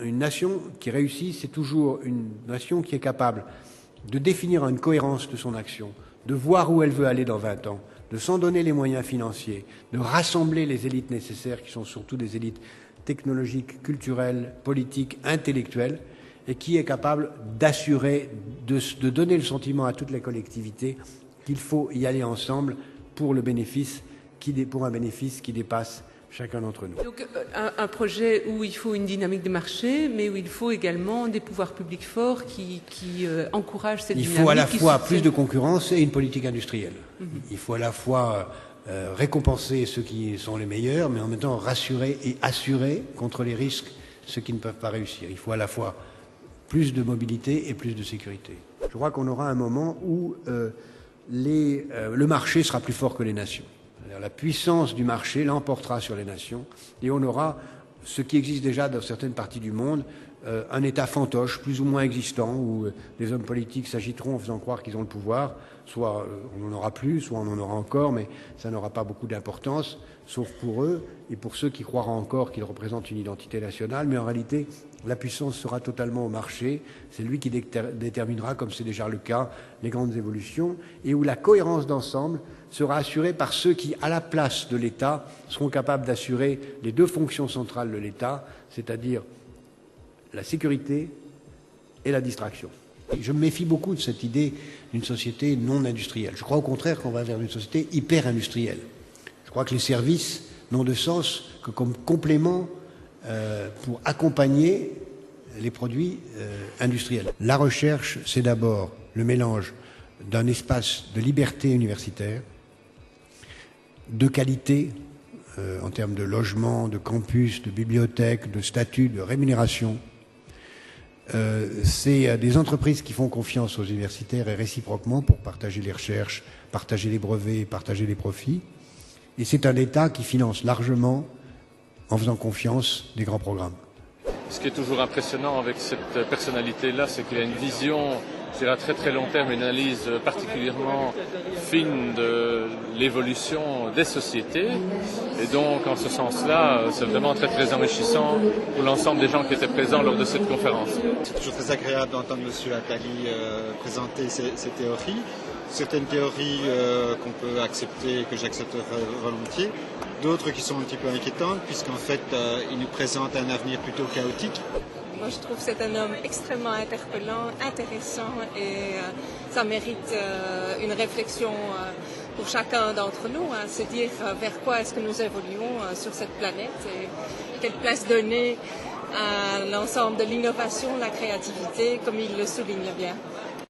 Une nation qui réussit, c'est toujours une nation qui est capable de définir une cohérence de son action, de voir où elle veut aller dans 20 ans, de s'en donner les moyens financiers, de rassembler les élites nécessaires, qui sont surtout des élites technologiques, culturelles, politiques, intellectuelles, et qui est capable d'assurer, de donner le sentiment à toutes les collectivités qu'il faut y aller ensemble pour un bénéfice qui dépasse chacun d'entre nous. Donc un projet où il faut une dynamique de marché, mais où il faut également des pouvoirs publics forts qui encouragent cette dynamique. Il faut à la fois plus de concurrence et une politique industrielle. Il faut à la fois récompenser ceux qui sont les meilleurs, mais en même temps rassurer et assurer contre les risques ceux qui ne peuvent pas réussir. Il faut à la fois plus de mobilité et plus de sécurité. Je crois qu'on aura un moment où le marché sera plus fort que les nations. La puissance du marché l'emportera sur les nations et on aura ce qui existe déjà dans certaines parties du monde, un État fantoche, plus ou moins existant, où les hommes politiques s'agiteront en faisant croire qu'ils ont le pouvoir. Soit on n'en aura plus, soit on en aura encore, mais ça n'aura pas beaucoup d'importance, sauf pour eux et pour ceux qui croiront encore qu'ils représentent une identité nationale. Mais en réalité, la puissance sera totalement au marché. C'est lui qui déterminera, comme c'est déjà le cas, les grandes évolutions, et où la cohérence d'ensemble sera assurée par ceux qui, à la place de l'État, seront capables d'assurer les deux fonctions centrales de l'État, c'est-à-dire la sécurité et la distraction. Je me méfie beaucoup de cette idée d'une société non industrielle. Je crois au contraire qu'on va vers une société hyper-industrielle. Je crois que les services n'ont de sens que comme complément pour accompagner les produits industriels. La recherche, c'est d'abord le mélange d'un espace de liberté universitaire, de qualité en termes de logement, de campus, de bibliothèques, de statut, de rémunération. C'est des entreprises qui font confiance aux universitaires et réciproquement pour partager les recherches, partager les brevets, partager les profits. Et c'est un État qui finance largement, en faisant confiance, des grands programmes. Ce qui est toujours impressionnant avec cette personnalité-là, c'est qu'il a une vision, je dirais à très très long terme, une analyse particulièrement fine de l'évolution des sociétés. Et donc, en ce sens-là, c'est vraiment très très enrichissant pour l'ensemble des gens qui étaient présents lors de cette conférence. C'est toujours très agréable d'entendre M. Attali présenter ses théories. Certaines théories qu'on peut accepter, que j'accepte volontiers, d'autres qui sont un petit peu inquiétantes, puisqu'en fait, il nous présente un avenir plutôt chaotique. Moi, je trouve que c'est un homme extrêmement interpellant, intéressant, et ça mérite une réflexion pour chacun d'entre nous, se dire vers quoi est-ce que nous évoluons sur cette planète et quelle place donner à l'ensemble de l'innovation, la créativité, comme il le souligne bien.